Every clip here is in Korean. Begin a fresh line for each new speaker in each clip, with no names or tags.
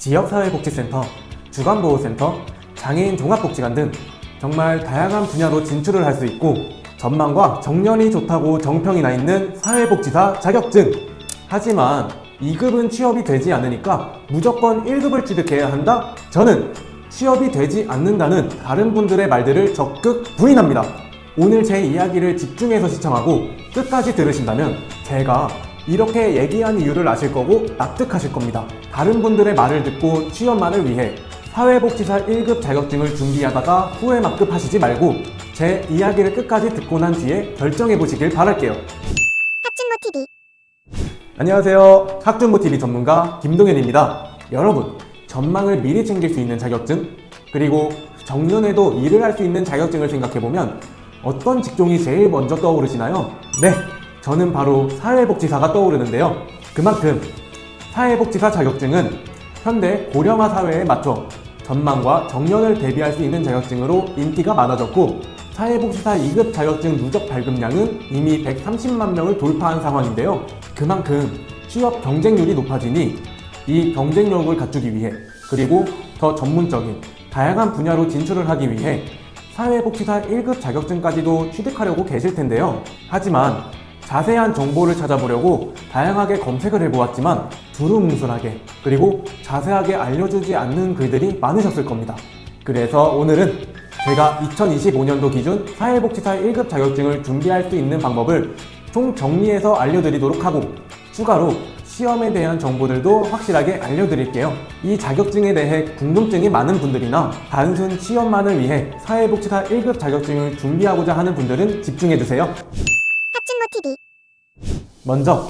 지역사회복지센터, 주간보호센터, 장애인 종합복지관 등 정말 다양한 분야로 진출을 할 수 있고 전망과 정년이 좋다고 정평이 나 있는 사회복지사 자격증! 하지만 2급은 취업이 되지 않으니까 무조건 1급을 취득해야 한다? 저는 취업이 되지 않는다는 다른 분들의 말들을 적극 부인합니다. 오늘 제 이야기를 집중해서 시청하고 끝까지 들으신다면 제가 이렇게 얘기한 이유를 아실 거고 납득하실 겁니다. 다른 분들의 말을 듣고 취업만을 위해 사회복지사 1급 자격증을 준비하다가 후회막급 하시지 말고 제 이야기를 끝까지 듣고 난 뒤에 결정해 보시길 바랄게요.
학준모TV.
안녕하세요. 학준모TV 전문가 김동현입니다. 여러분, 전망을 미리 챙길 수 있는 자격증, 그리고 정년에도 일을 할 수 있는 자격증을 생각해보면 어떤 직종이 제일 먼저 떠오르시나요? 네, 저는 바로 사회복지사가 떠오르는데요. 그만큼 사회복지사 자격증은 현대 고령화 사회에 맞춰 전망과 정년을 대비할 수 있는 자격증으로 인기가 많아졌고 사회복지사 2급 자격증 누적 발급량은 이미 130만 명을 돌파한 상황인데요. 그만큼 취업 경쟁률이 높아지니 이 경쟁력을 갖추기 위해 그리고 더 전문적인 다양한 분야로 진출을 하기 위해 사회복지사 1급 자격증까지도 취득하려고 계실 텐데요. 하지만 자세한 정보를 찾아보려고 다양하게 검색을 해보았지만 두루뭉술하게 그리고 자세하게 알려주지 않는 글들이 많으셨을 겁니다. 그래서 오늘은 제가 2025년도 기준 사회복지사 1급 자격증을 준비할 수 있는 방법을 총정리해서 알려드리도록 하고 추가로 시험에 대한 정보들도 확실하게 알려드릴게요. 이 자격증에 대해 궁금증이 많은 분들이나 단순 시험만을 위해 사회복지사 1급 자격증을 준비하고자 하는 분들은 집중해주세요.
학준모TV.
먼저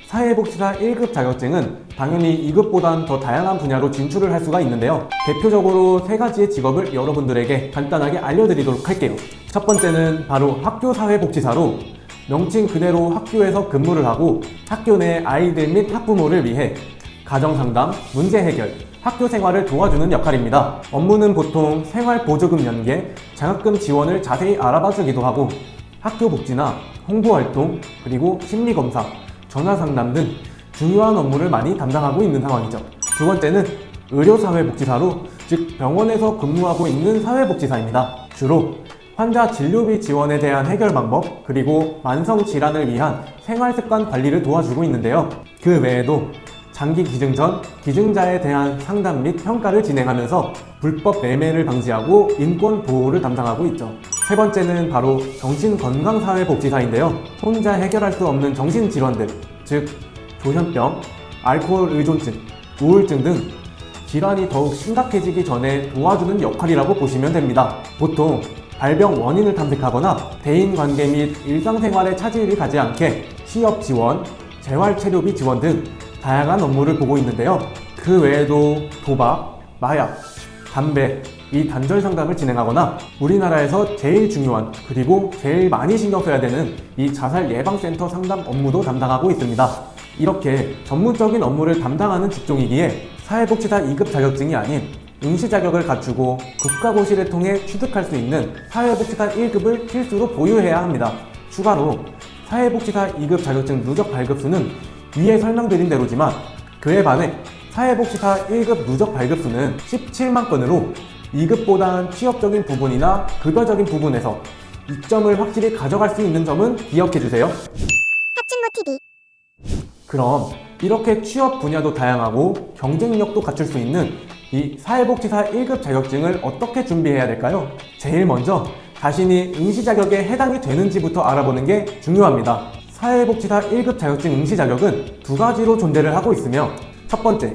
사회복지사 1급 자격증은 당연히 2급보단 더 다양한 분야로 진출을 할 수가 있는데요. 대표적으로 3가지의 직업을 여러분들에게 간단하게 알려드리도록 할게요. 첫 번째는 바로 학교사회복지사로 명칭 그대로 학교에서 근무를 하고 학교 내 아이들 및 학부모를 위해 가정상담, 문제 해결, 학교 생활을 도와주는 역할입니다. 업무는 보통 생활보조금 연계, 장학금 지원을 자세히 알아봐주기도 하고 학교 복지나 홍보활동, 그리고 심리검사, 전화상담 등 중요한 업무를 많이 담당하고 있는 상황이죠. 두 번째는 의료사회복지사로, 즉 병원에서 근무하고 있는 사회복지사입니다. 주로 환자 진료비 지원에 대한 해결 방법, 그리고 만성질환을 위한 생활습관 관리를 도와주고 있는데요. 그 외에도 장기 기증 전 기증자에 대한 상담 및 평가를 진행하면서 불법 매매를 방지하고 인권 보호를 담당하고 있죠. 세 번째는 바로 정신건강사회복지사인데요. 혼자 해결할 수 없는 정신질환들, 즉 조현병, 알코올 의존증, 우울증 등 질환이 더욱 심각해지기 전에 도와주는 역할이라고 보시면 됩니다. 보통 발병 원인을 탐색하거나 대인관계 및 일상생활에 차질이 가지 않게 취업 지원, 재활치료비 지원 등 다양한 업무를 보고 있는데요. 그 외에도 도박, 마약, 담배, 이 단절 상담을 진행하거나 우리나라에서 제일 중요한 그리고 제일 많이 신경 써야 되는 이 자살 예방센터 상담 업무도 담당하고 있습니다. 이렇게 전문적인 업무를 담당하는 직종이기에 사회복지사 2급 자격증이 아닌 응시 자격을 갖추고 국가고시를 통해 취득할 수 있는 사회복지사 1급을 필수로 보유해야 합니다. 추가로 사회복지사 2급 자격증 누적 발급수는 위에 설명드린 대로지만 그에 반해 사회복지사 1급 누적 발급수는 17만 건으로 2급보단 취업적인 부분이나 급여적인 부분에서 이점을 확실히 가져갈 수 있는 점은 기억해주세요.
학준모TV.
그럼 이렇게 취업 분야도 다양하고 경쟁력도 갖출 수 있는 이 사회복지사 1급 자격증을 어떻게 준비해야 될까요? 제일 먼저 자신이 응시 자격에 해당이 되는지부터 알아보는 게 중요합니다. 사회복지사 1급 자격증 응시 자격은 2가지로 존재를 하고 있으며 첫 번째,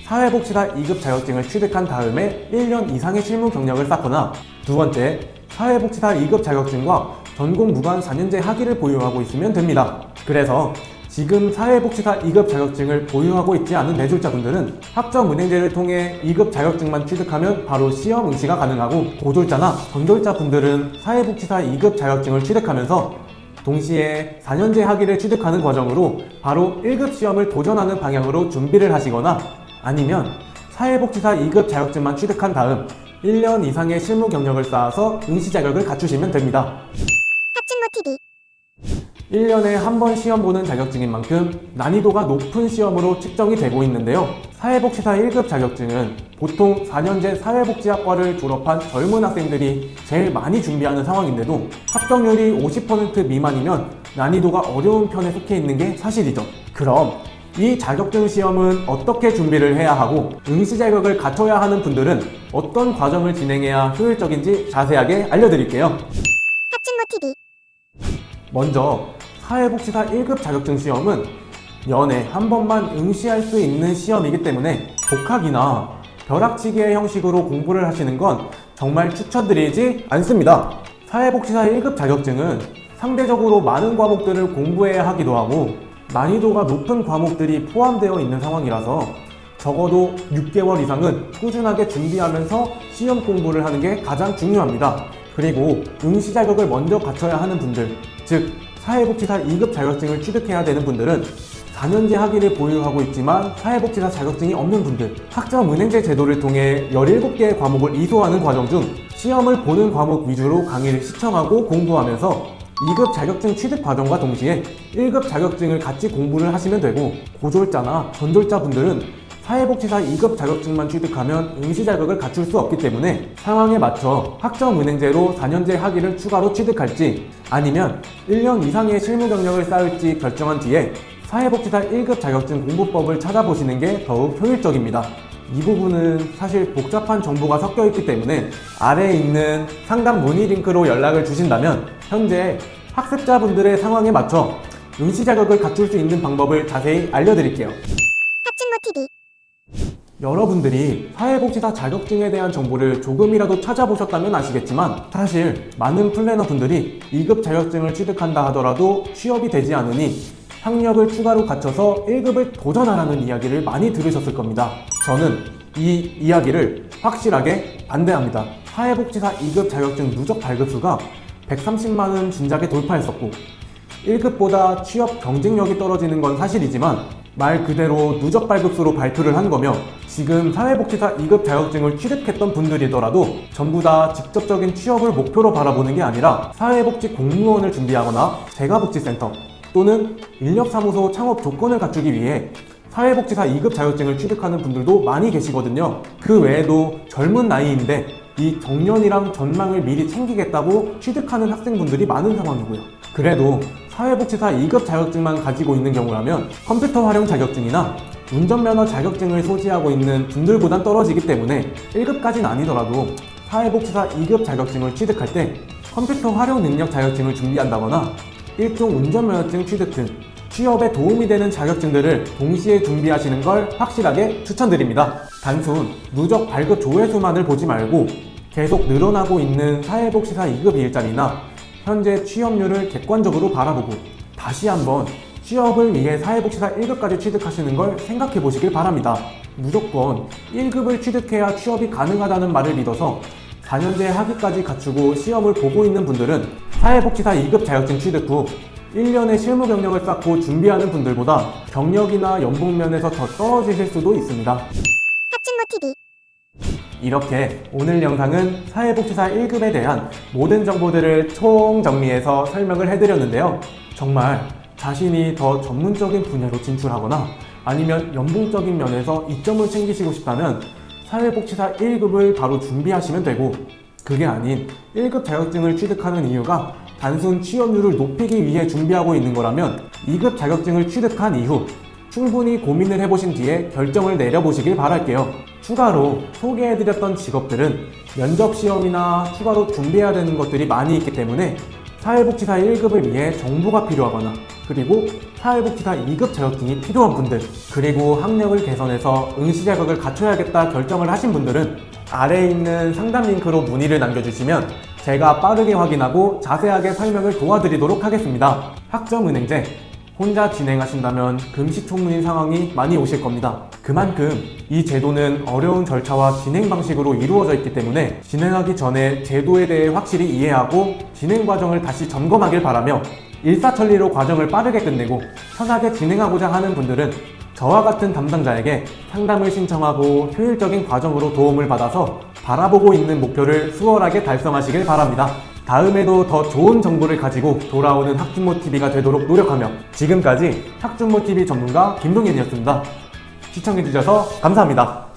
사회복지사 2급 자격증을 취득한 다음에 1년 이상의 실무 경력을 쌓거나 두 번째, 사회복지사 2급 자격증과 전공 무관 4년제 학위를 보유하고 있으면 됩니다. 그래서 지금 사회복지사 2급 자격증을 보유하고 있지 않은 내졸자분들은 학점은행제를 통해 2급 자격증만 취득하면 바로 시험 응시가 가능하고 고졸자나 전졸자분들은 사회복지사 2급 자격증을 취득하면서 동시에 4년제 학위를 취득하는 과정으로 바로 1급 시험을 도전하는 방향으로 준비를 하시거나 아니면 사회복지사 2급 자격증만 취득한 다음 1년 이상의 실무 경력을 쌓아서 응시 자격을 갖추시면 됩니다.
학준모TV.
1년에 한 번 시험 보는 자격증인 만큼 난이도가 높은 시험으로 측정이 되고 있는데요. 사회복지사 1급 자격증은 보통 4년제 사회복지학과를 졸업한 젊은 학생들이 제일 많이 준비하는 상황인데도 합격률이 50% 미만이면 난이도가 어려운 편에 속해 있는 게 사실이죠. 그럼 이 자격증 시험은 어떻게 준비를 해야 하고 응시 자격을 갖춰야 하는 분들은 어떤 과정을 진행해야 효율적인지 자세하게 알려드릴게요.
합진모TV.
먼저 사회복지사 1급 자격증 시험은 연에 한 번만 응시할 수 있는 시험이기 때문에 독학이나 벼락치기의 형식으로 공부를 하시는 건 정말 추천드리지 않습니다. 사회복지사 1급 자격증은 상대적으로 많은 과목들을 공부해야 하기도 하고 난이도가 높은 과목들이 포함되어 있는 상황이라서 적어도 6개월 이상은 꾸준하게 준비하면서 시험 공부를 하는 게 가장 중요합니다. 그리고 응시 자격을 먼저 갖춰야 하는 분들, 즉 사회복지사 2급 자격증을 취득해야 되는 분들은 4년제 학위를 보유하고 있지만 사회복지사 자격증이 없는 분들, 학점은행제 제도를 통해 17개의 과목을 이수하는 과정 중 시험을 보는 과목 위주로 강의를 시청하고 공부하면서 2급 자격증 취득 과정과 동시에 1급 자격증을 같이 공부를 하시면 되고, 고졸자나 전졸자 분들은 사회복지사 2급 자격증만 취득하면 응시 자격을 갖출 수 없기 때문에 상황에 맞춰 학점은행제로 4년제 학위를 추가로 취득할지 아니면 1년 이상의 실무 경력을 쌓을지 결정한 뒤에 사회복지사 1급 자격증 공부법을 찾아보시는 게 더욱 효율적입니다. 이 부분은 사실 복잡한 정보가 섞여 있기 때문에 아래에 있는 상담 문의 링크로 연락을 주신다면 현재 학습자분들의 상황에 맞춰 응시 자격을 갖출 수 있는 방법을 자세히 알려드릴게요.
합진모TV.
여러분들이 사회복지사 자격증에 대한 정보를 조금이라도 찾아보셨다면 아시겠지만 사실 많은 플래너분들이 2급 자격증을 취득한다 하더라도 취업이 되지 않으니 학력을 추가로 갖춰서 1급을 도전하라는 이야기를 많이 들으셨을 겁니다. 저는 이 이야기를 확실하게 반대합니다. 사회복지사 2급 자격증 누적 발급수가 130만은 진작에 돌파했었고 1급보다 취업 경쟁력이 떨어지는 건 사실이지만 말 그대로 누적 발급수로 발표를 한 거며, 지금 사회복지사 2급 자격증을 취득했던 분들이더라도 전부 다 직접적인 취업을 목표로 바라보는 게 아니라 사회복지 공무원을 준비하거나 재가복지센터 또는 인력사무소 창업 조건을 갖추기 위해 사회복지사 2급 자격증을 취득하는 분들도 많이 계시거든요. 그 외에도 젊은 나이인데 이 정년이랑 전망을 미리 챙기겠다고 취득하는 학생분들이 많은 상황이고요. 그래도 사회복지사 2급 자격증만 가지고 있는 경우라면 컴퓨터 활용 자격증이나 운전면허 자격증을 소지하고 있는 분들보단 떨어지기 때문에 1급까지는 아니더라도 사회복지사 2급 자격증을 취득할 때 컴퓨터 활용 능력 자격증을 준비한다거나 일종 운전면허증 취득 등 취업에 도움이 되는 자격증들을 동시에 준비하시는 걸 확실하게 추천드립니다. 단순 누적 발급 조회수만을 보지 말고 계속 늘어나고 있는 사회복지사 2급 일자리나 현재 취업률을 객관적으로 바라보고 다시 한번 취업을 위해 사회복지사 1급까지 취득하시는 걸 생각해 보시길 바랍니다. 무조건 1급을 취득해야 취업이 가능하다는 말을 믿어서 4년제 학위까지 갖추고 시험을 보고 있는 분들은 사회복지사 2급 자격증 취득 후 1년의 실무 경력을 쌓고 준비하는 분들보다 경력이나 연봉 면에서 더 떨어지실 수도 있습니다.
합진모TV.
이렇게 오늘 영상은 사회복지사 1급에 대한 모든 정보들을 총 정리해서 설명을 해드렸는데요. 정말 자신이 더 전문적인 분야로 진출하거나 아니면 연봉적인 면에서 이점을 챙기시고 싶다면 사회복지사 1급을 바로 준비하시면 되고, 그게 아닌 1급 자격증을 취득하는 이유가 단순 취업률을 높이기 위해 준비하고 있는 거라면 2급 자격증을 취득한 이후 충분히 고민을 해보신 뒤에 결정을 내려보시길 바랄게요. 추가로 소개해드렸던 직업들은 면접 시험이나 추가로 준비해야 되는 것들이 많이 있기 때문에 사회복지사 1급을 위해 정보가 필요하거나 그리고 사회복지사 2급 자격증이 필요한 분들, 그리고 학력을 개선해서 응시 자격을 갖춰야겠다 결정을 하신 분들은 아래에 있는 상담 링크로 문의를 남겨주시면 제가 빠르게 확인하고 자세하게 설명을 도와드리도록 하겠습니다. 학점은행제 혼자 진행하신다면 금시초문인 상황이 많이 오실 겁니다. 그만큼 이 제도는 어려운 절차와 진행 방식으로 이루어져 있기 때문에 진행하기 전에 제도에 대해 확실히 이해하고 진행 과정을 다시 점검하길 바라며, 일사천리로 과정을 빠르게 끝내고 편하게 진행하고자 하는 분들은 저와 같은 담당자에게 상담을 신청하고 효율적인 과정으로 도움을 받아서 바라보고 있는 목표를 수월하게 달성하시길 바랍니다. 다음에도 더 좋은 정보를 가지고 돌아오는 학준모TV가 되도록 노력하며, 지금까지 학준모TV 전문가 김동현이었습니다. 시청해주셔서 감사합니다.